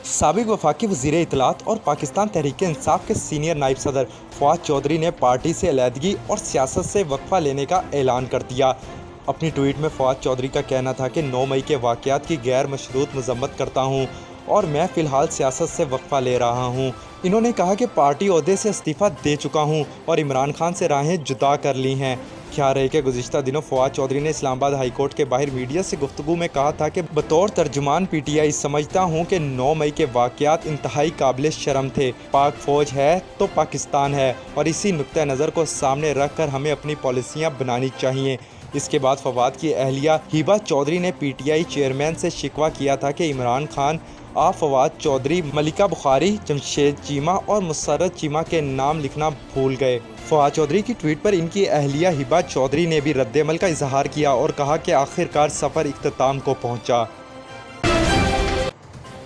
साबिक वफाकी वज़ीर इत्तलात और पाकिस्तान तहरीक इंसाफ के सीनियर नायब सदर फवाद चौधरी ने पार्टी से अलहदगी और सियासत से वक्फा लेने का ऐलान कर दिया। अपनी ट्वीट में फवाद चौधरी का कहना था कि 9 मई के वाक़यात की गैर मशरूत मजम्मत करता हूँ और मैं फ़िलहाल सियासत से वक्फा ले रहा हूँ। इन्होंने कहा कि पार्टी ओहदे से इस्तीफ़ा दे चुका हूँ और इमरान खान से राहें जुदा कर ली हैं। ख्याल रहे कि गुज़िश्ता दिनों फवाद चौधरी ने इस्लामाबाद हाई कोर्ट के बाहर मीडिया से गुफ्तगू में कहा था कि बतौर तर्जुमान PTI समझता हूँ कि 9 मई के वाक़यात इंतहाई काबिल शर्म थे। पाक फ़ौज है तो पाकिस्तान है और इसी नुक्ता नज़र को सामने रख कर हमें अपनी पॉलिसियाँ बनानी चाहिए। इसके बाद फवाद की अहलिया हिबा चौधरी ने PTI चेयरमैन से शिकवा किया था कि इमरान खान आप फवाद चौधरी, मलिका बुखारी, जमशेद चीमा और मुसर्रत चीमा के नाम लिखना भूल गए। फवाद चौधरी की ट्वीट पर इनकी अहलिया हिबा चौधरी ने भी रद्द-ए-अमल का इजहार किया और कहा कि आखिरकार सफ़र इख्तिताम को पहुंचा।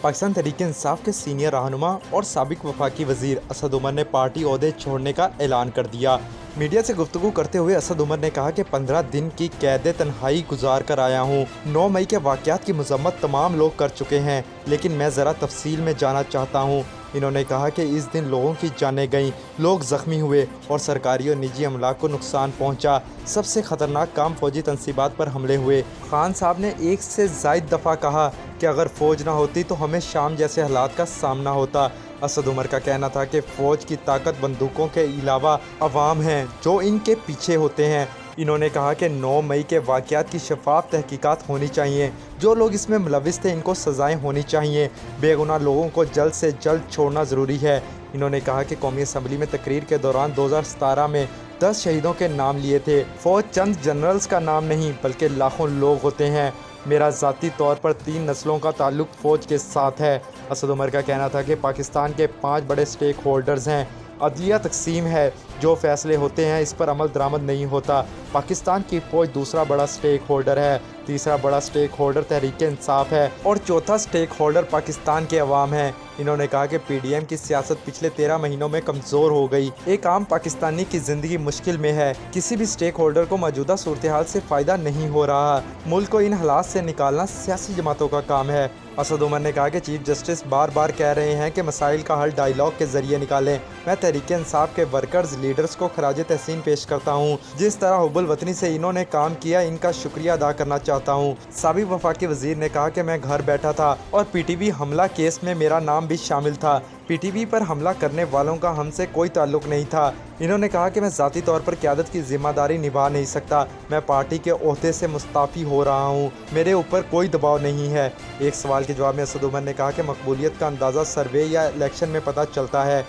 पाकिस्तान तहरीक इंसाफ के सीनियर रहनुमा और साबिक वफाकी वज़ीर असद उमर ने पार्टी ओहदे छोड़ने का ऐलान कर दिया। मीडिया से गुफ्तगू करते हुए असद उमर ने कहा कि 15 दिन की कैद तन्हाई गुजार कर आया हूँ। 9 मई के वाक़यात की मजम्मत तमाम लोग कर चुके हैं, लेकिन मैं ज़रा तफसील में जाना चाहता हूँ। इन्होंने कहा कि इस दिन लोगों की जानें गईं, लोग ज़ख्मी हुए और सरकारी और निजी अमला को नुकसान पहुँचा। सबसे ख़तरनाक काम फ़ौजी तनसीबात पर हमले हुए। खान साहब ने एक से ज़ायद दफ़ा कहा कि अगर फ़ौज ना होती तो हमें शाम जैसे हालात का सामना होता। असद उमर का कहना था कि फ़ौज की ताकत बंदूकों के अलावा अवाम हैं जो इनके पीछे होते हैं। इन्होंने कहा कि 9 मई के वाक़यात की शफाफ तहकीकात होनी चाहिए। जो लोग इसमें मुलविस थे इनको सज़ाएँ होनी चाहिए। बेगुनाह लोगों को जल्द से जल्द छोड़ना ज़रूरी है। इन्होंने कहा कि कौमी असम्बली में तकरीर के दौरान 2017 में 10 शहीदों के नाम लिए थे। फ़ौज चंद जनरल्स का नाम नहीं बल्कि लाखों लोग होते हैं। मेरा ज़ाती तौर पर 3 नस्लों का ताल्लुक़ फ़ौज के साथ है। असद उमर का कहना था कि पाकिस्तान के 5 बड़े स्टेक होल्डर्स हैं। अदलिया तकसीम है, जो फैसले होते हैं इस पर अमल दरामद नहीं होता। पाकिस्तान की फ़ौज दूसरा बड़ा स्टेक होल्डर है, तीसरा बड़ा स्टेक होल्डर तहरीक इंसाफ है और चौथा स्टेक होल्डर पाकिस्तान के अवाम है। इन्होंने कहा कि PDM की सियासत पिछले 13 महीनों में कमज़ोर हो गई। एक आम पाकिस्तानी की ज़िंदगी मुश्किल में है। किसी भी स्टेक होल्डर को मौजूदा सूरत हाल से फ़ायदा नहीं हो रहा। मुल्क को इन हालात से निकालना सियासी जमातों का काम है। असद उमर ने कहा कि चीफ जस्टिस बार बार कह रहे हैं कि मसाइल का हल डायलॉग के ज़रिए निकालें। मैं तहरीक इंसाफ के वर्कर्स लीडर्स को खराज तहसीन पेश करता हूँ। जिस तरह हुब्बुल वतनी से इन्होंने काम किया, इनका शुक्रिया अदा करना चाहता हूँ। साबिक वफाकी वज़ीर ने कहा कि मैं घर बैठा था और PTV हमला केस में मेरा नाम भी शामिल था। PTV पर हमला करने वालों का हमसे कोई ताल्लुक़ नहीं था। इन्होंने कहा कि मैं ज़ाती तौर पर क़यादत की ज़िम्मेदारी निभा नहीं सकता। मैं पार्टी के ओहदे से मुस्ताफ़ी हो रहा हूँ। मेरे ऊपर कोई दबाव नहीं है। एक सवाल के जवाब में असद उमर ने कहा कि मकबूलियत का अंदाज़ा सर्वे या इलेक्शन में पता चलता है।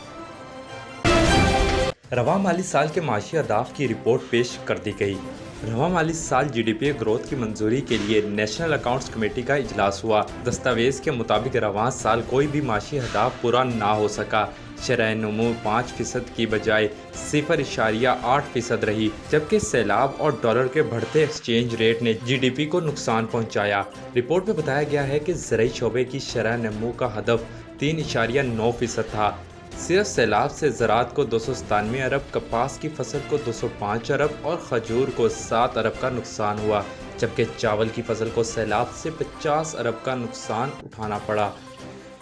रवां माली साल के माशी अहदाफ की रिपोर्ट पेश कर दी गई। रवां माली साल GDP ग्रोथ की मंजूरी के लिए नेशनल अकाउंट्स कमेटी का इजलास हुआ। दस्तावेज़ के मुताबिक रवां साल कोई भी माशी अहदाफ पूरा ना हो सका। शरह नमू 5% की बजाय 0.8% रही, जबकि सैलाब और डॉलर के बढ़ते एक्सचेंज रेट ने GDP को नुकसान पहुंचाया। रिपोर्ट में बताया गया है कि ज़राई शोबे की शरह नमू का हदफ 3.9% था। सिर्फ सैलाब से ज़राअत को 297 अरब, कपास की फसल को 205 अरब और खजूर को 7 अरब का नुकसान हुआ, जबकि चावल की फसल को सैलाब से 50 अरब का नुकसान उठाना पड़ा।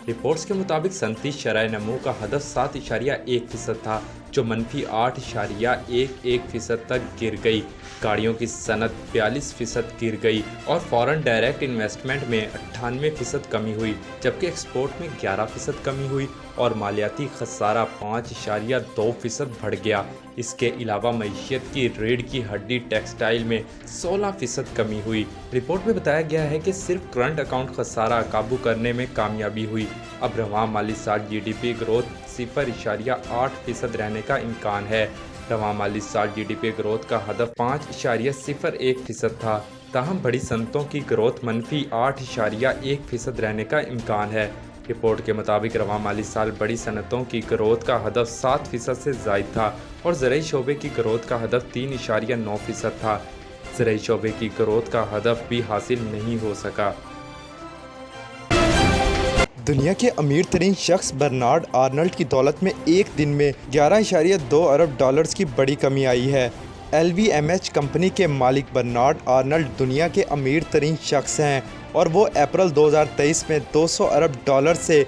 रिपोर्ट्स के मुताबिक सनती शरह नमू का हदफ 7.1% था, जो -8.11% तक गिर गई। गाड़ियों की सनत 42% गिर गई और फॉरेन डायरेक्ट इन्वेस्टमेंट में 98% कमी हुई, जबकि एक्सपोर्ट में 11% कमी हुई और मालियाती खसारा 5.2% बढ़ गया। इसके अलावा मईशियत की रीढ़ की हड्डी टेक्सटाइल में 16% कमी हुई। रिपोर्ट में बताया गया है कि सिर्फ करंट अकाउंट खसारा काबू करने में कामयाबी हुई। अब रवां माली साल GDP ग्रोथ 0.8% रहने का इम्कान है। रवां माली साल GDP ग्रोथ का हदफ 5.01% था। ताहम बड़ी सनतों की ग्रोथ -8.1% रहने का इम्कान है। रिपोर्ट के मुताबिक रवां माली साल बड़ी सनतों की ग्रोथ का हदफ 7% से ज़ायद था और ज़राई शोबे की ग्रोथ का हदफ 3.9% था। ज़राई शोबे की ग्रोथ का हदफ भी हासिल नहीं हो सका। दुनिया के अमीर तरीन शख्स बर्नार्ड आर्नल्ड की दौलत में एक दिन में 11.2 अरब डॉलर्स की बड़ी कमी आई है। LVMH कंपनी के मालिक बर्नार्ड आर्नल्ड दुनिया के अमीर तरीन शख्स हैं اور وہ اپریل 2023 میں 200 ارب ڈالر سے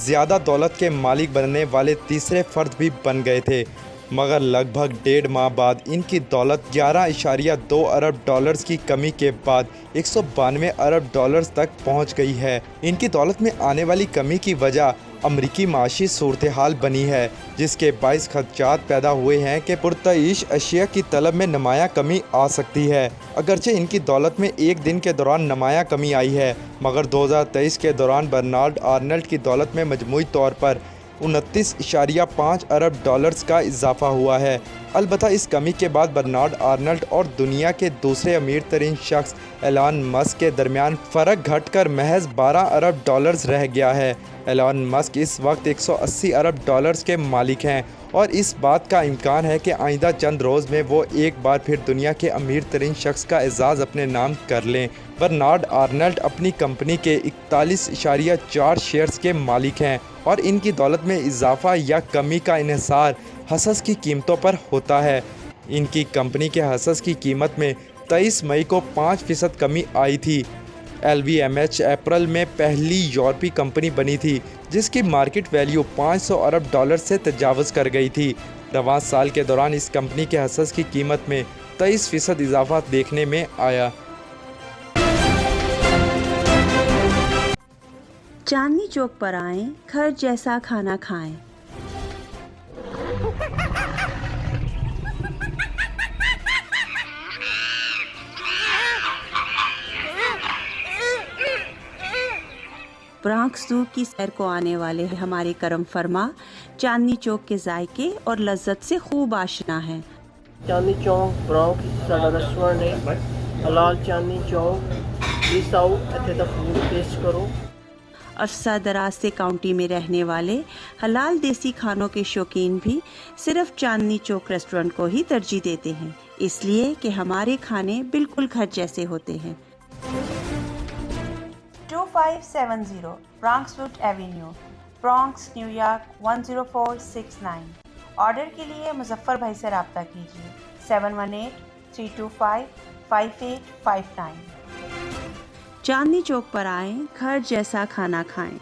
زیادہ دولت کے مالک بننے والے تیسرے فرد بھی بن گئے تھے، مگر لگ بھگ 1.5 ماہ بعد ان کی دولت 11.2 ارب ڈالرز کی کمی کے بعد 192 ارب ڈالرز تک پہنچ گئی ہے۔ ان کی دولت میں آنے والی کمی کی وجہ امریکی معاشی صورتحال بنی ہے، جس کے باعث خدشات پیدا ہوئے ہیں کہ پرتعیش اشیاء کی طلب میں نمایاں کمی آ سکتی ہے۔ اگرچہ ان کی دولت میں ایک دن کے دوران نمایاں کمی آئی ہے، مگر 2023 کے دوران برنارڈ آرنلڈ کی دولت میں مجموعی طور پر 29.5 ارب ڈالرز کا اضافہ ہوا ہے۔ البتہ اس کمی کے بعد برنارڈ آرنلڈ اور دنیا کے دوسرے امیر ترین شخص ایلان مسک کے درمیان فرق گھٹ کر محض 12 ارب ڈالرز رہ گیا ہے۔ ایلان مسک اس وقت 180 ارب ڈالرز کے مالک ہیں اور اس بات کا امکان ہے کہ آئندہ چند روز میں وہ ایک بار پھر دنیا کے امیر ترین شخص کا اعزاز اپنے نام کر لیں۔ برنارڈ آرنلڈ اپنی کمپنی کے 41.4 شیئرز کے مالک ہیں اور ان کی دولت میں اضافہ یا کمی کا انحصار حصص کی قیمتوں پر ہوتا ہے۔ ان کی کمپنی کے حصص کی قیمت میں 23 مئی کو 5% کمی آئی تھی۔ LVMH اپریل میں پہلی یورپی کمپنی بنی تھی جس کی مارکیٹ ویلیو 500 ارب ڈالر سے تجاوز کر گئی تھی۔ رواں سال کے دوران اس کمپنی کے حصص کی قیمت میں 23% اضافہ دیکھنے میں آیا۔ چاندنی چوک پر آئیں، گھر جیسا کھانا کھائیں۔ برانکس زو کی سیر کو آنے والے ہمارے کرم فرما چاندنی چوک کے ذائقے اور لذت سے خوب آشنا ہیں۔ چاندنی چوک برانکس ساڈا ریسٹورینٹ ہے، حلال چاندنی چوک، پلیز آؤ اتنے دا فوڈ ٹیسٹ کرو۔ عرصہ دراز سے کاؤنٹی میں رہنے والے حلال دیسی کھانوں کے شوقین بھی صرف چاندنی چوک ریسٹورنٹ کو ہی ترجیح دیتے ہیں، اس لیے کہ ہمارے کھانے بالکل گھر جیسے ہوتے ہیں۔ 2570 Bronx Wood Avenue, Bronx, New York 10469۔ Order کے لیے مظفر بھائی سے رابطہ کیجیے 718-325-5859۔ چاندنی چوک پر آئیں، گھر جیسا کھانا کھائیں۔